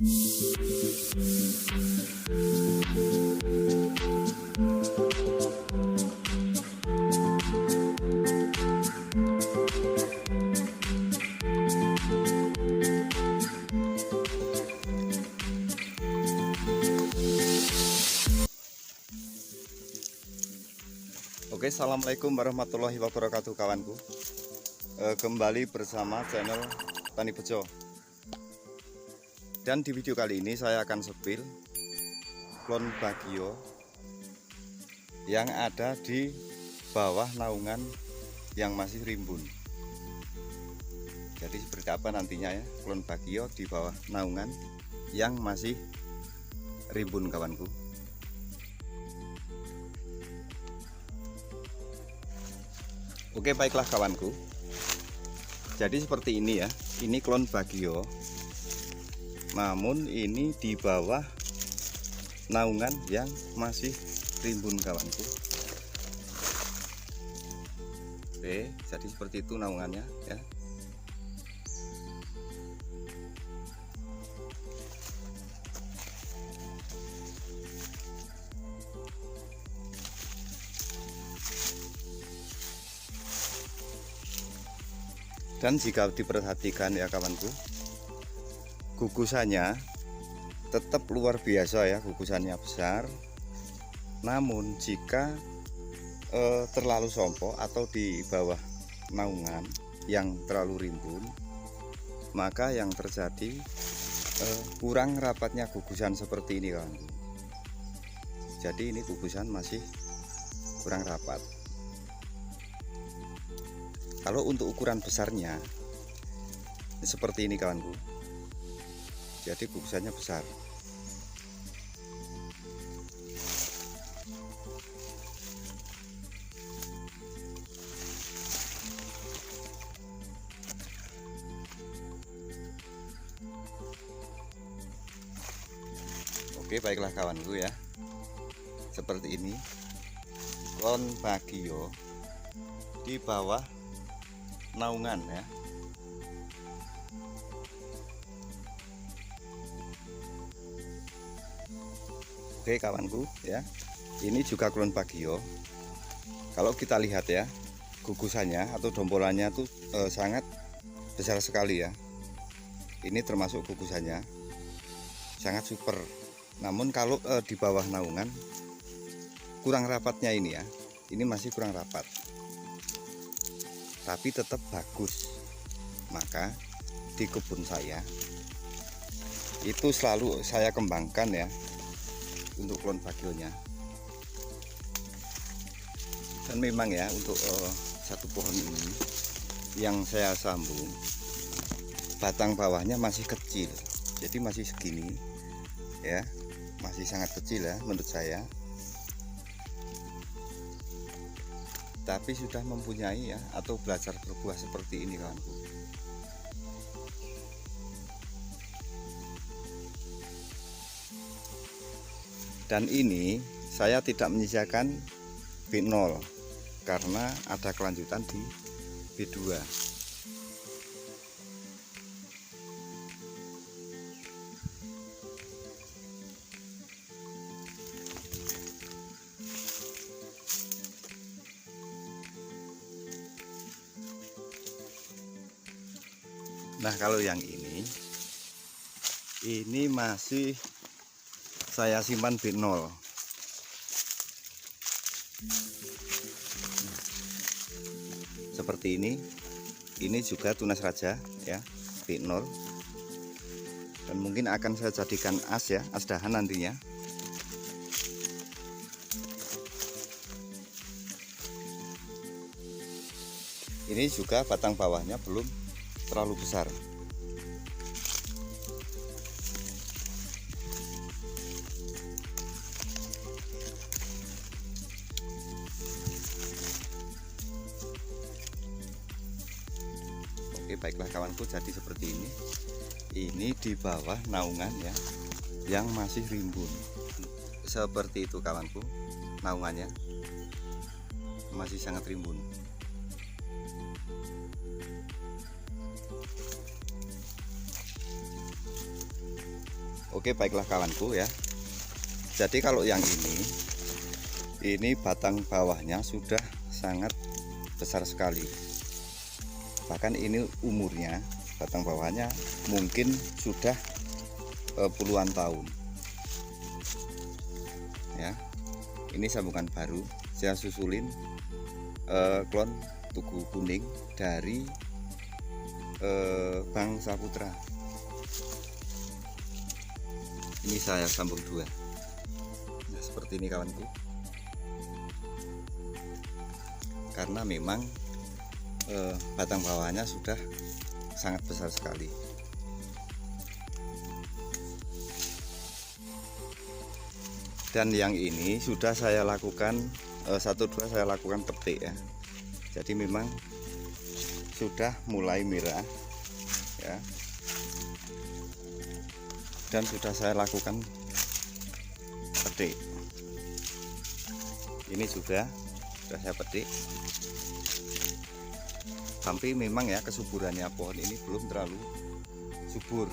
Oke, assalamualaikum warahmatullahi wabarakatuh kawanku. Kembali bersama channel Tani Bejo. Dan di video kali ini saya akan sepil klon bagio yang ada di bawah naungan yang masih rimbun. Jadi seperti apa nantinya ya klon bagio di bawah naungan yang masih rimbun kawanku. Oke, baiklah kawanku. Jadi seperti ini ya. Ini klon bagio. Namun ini di bawah naungan yang masih rimbun kawanku. Oke, jadi seperti itu naungannya ya. Dan jika diperhatikan ya kawanku, gugusannya tetap luar biasa ya, gugusannya besar. Namun jika terlalu sompok atau di bawah naungan yang terlalu rimbun, maka yang terjadi kurang rapatnya gugusan seperti ini kawanku. Jadi ini gugusan masih kurang rapat. Kalau untuk ukuran besarnya seperti ini kawanku, jadi gugusannya besar. Oke, baiklah kawanku ya, seperti ini klon bagio di bawah naungan ya. Oke kawanku ya, ini juga klon bagio. Kalau kita lihat ya, gugusannya atau dombolannya tuh sangat besar sekali ya. Ini termasuk gugusannya sangat super. Namun kalau di bawah naungan kurang rapatnya ini ya, ini masih kurang rapat, tapi tetap bagus. Maka di kebun saya itu selalu saya kembangkan ya untuk klon bagionya. Dan memang ya untuk satu pohon ini yang saya sambung, batang bawahnya masih kecil, jadi masih segini ya, masih sangat kecil ya menurut saya. Tapi sudah mempunyai ya atau belajar berbuah seperti ini kawanku. Dan ini saya tidak menyisakan B0 karena ada kelanjutan di B2. Nah kalau yang ini masih saya simpan B0. Seperti ini juga tunas raja ya, B0. Dan mungkin akan saya jadikan as ya, as dahan nantinya. Ini juga batang bawahnya belum terlalu besar. Oke, baiklah kawanku, jadi seperti ini. Ini di bawah naungan ya, yang masih rimbun. Seperti itu kawanku, naungannya masih sangat rimbun. Oke, baiklah kawanku ya. Jadi kalau yang ini batang bawahnya sudah sangat besar sekali. Bahkan ini umurnya, batang bawahnya mungkin sudah puluhan tahun. Ya, ini sambungan baru. Saya susulin klon Tugu Kuning dari Bank Saputra. Ini saya sambung dua. Nah, seperti ini kawanku. Karena memang batang bawahnya sudah sangat besar sekali. Dan yang ini sudah saya lakukan 1-2 saya lakukan petik ya. Jadi memang sudah mulai merah ya. Dan sudah saya lakukan petik. Ini sudah saya petik. Tapi memang ya kesuburannya pohon ini belum terlalu subur.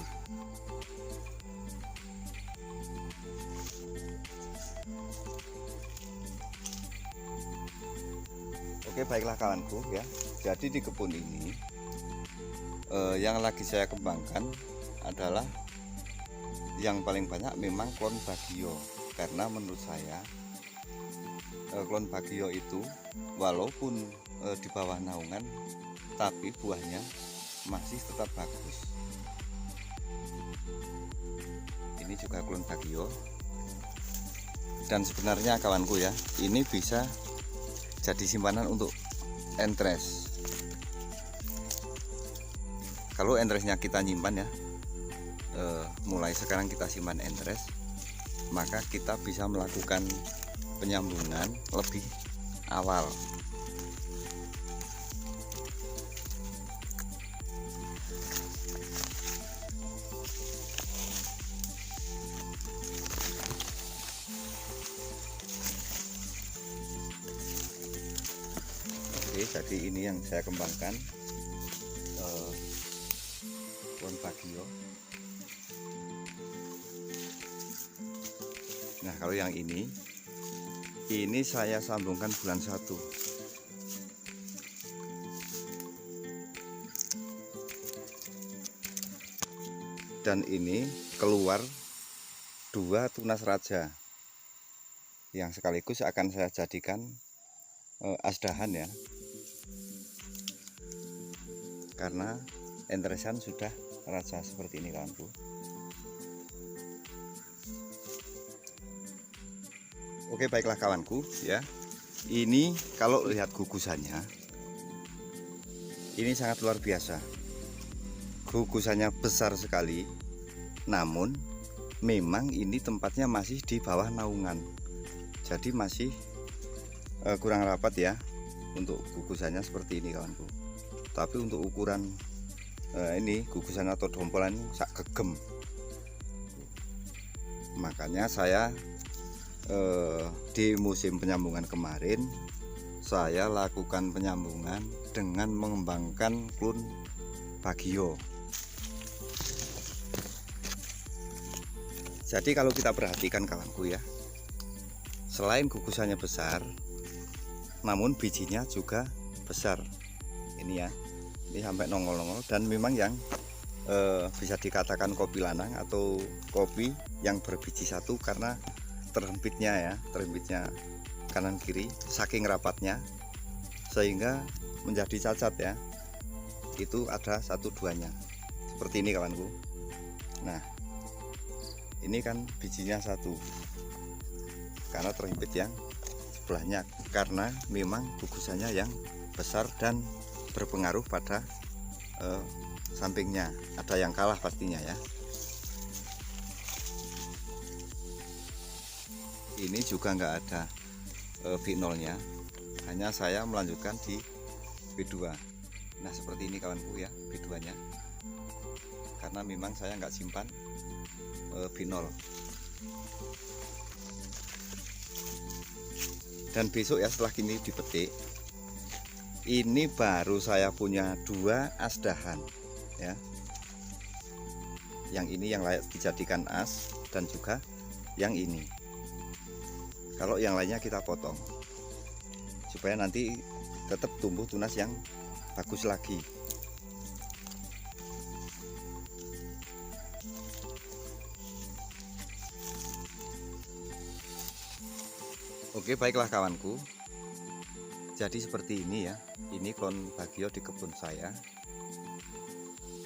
Oke, baiklah kawanku ya. Jadi di kebun ini yang lagi saya kembangkan adalah yang paling banyak memang klon Bagio, karena menurut saya klon Bagio itu walaupun di bawah naungan tapi buahnya masih tetap bagus. Ini juga klon Bagio, dan sebenarnya kawanku ya, ini bisa jadi simpanan untuk entres. Kalau entresnya kita nyimpan ya, mulai sekarang kita simpan entres, maka kita bisa melakukan penyambungan lebih awal. Oke, jadi ini yang saya kembangkan klon Bagio. Nah, kalau yang ini saya sambungkan bulan 1. Dan ini keluar 2 tunas raja yang sekaligus akan saya jadikan asdahan ya. Karena entresan sudah raja seperti ini kawanku. Oke, baiklah kawanku ya. Ini kalau lihat gugusannya, ini sangat luar biasa. Gugusannya besar sekali. Namun memang ini tempatnya masih di bawah naungan. Jadi masih kurang rapat ya untuk gugusannya seperti ini kawanku. Tapi untuk ukuran ini gugusan atau dompolan sak gegem. Makanya saya di musim penyambungan kemarin saya lakukan penyambungan dengan mengembangkan klon Bagio. Jadi kalau kita perhatikan kawanku ya, selain gugusannya besar, namun bijinya juga besar. Ini ya, ini sampai nongol-nongol, dan memang yang bisa dikatakan kopi lanang atau kopi yang berbiji satu, karena terhempitnya kanan kiri saking rapatnya sehingga menjadi cacat ya. Itu ada 1-2-nya seperti ini kawanku. Nah, ini kan bijinya 1 karena terhimpit yang sebelahnya, karena memang gugusannya yang besar dan berpengaruh pada sampingnya. Ada yang kalah pastinya ya. Ini juga nggak ada V0 nya, hanya saya melanjutkan di B2. Nah, seperti ini kawanku ya B2 nya, karena memang saya nggak simpan V0. Dan besok ya, setelah ini dipetik, ini baru saya punya 2 asdahan ya. yang ini yang layak dijadikan as, dan juga yang ini. Kalau yang lainnya kita potong supaya nanti tetap tumbuh tunas yang bagus lagi. Oke, baiklah kawanku, jadi seperti ini ya, ini kon bagio di kebun saya.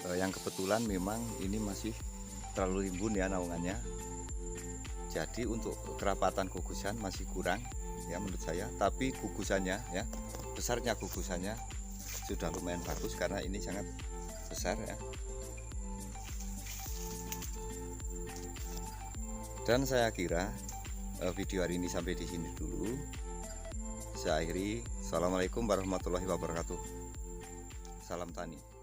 Yang kebetulan memang ini masih terlalu rimbun ya naungannya, jadi untuk kerapatan gugusan masih kurang ya menurut saya. Tapi gugusannya ya, besarnya gugusannya sudah lumayan bagus karena ini sangat besar ya. Dan saya kira video hari ini sampai di sini dulu. Saya akhiri. Assalamualaikum warahmatullahi wabarakatuh. Salam tani.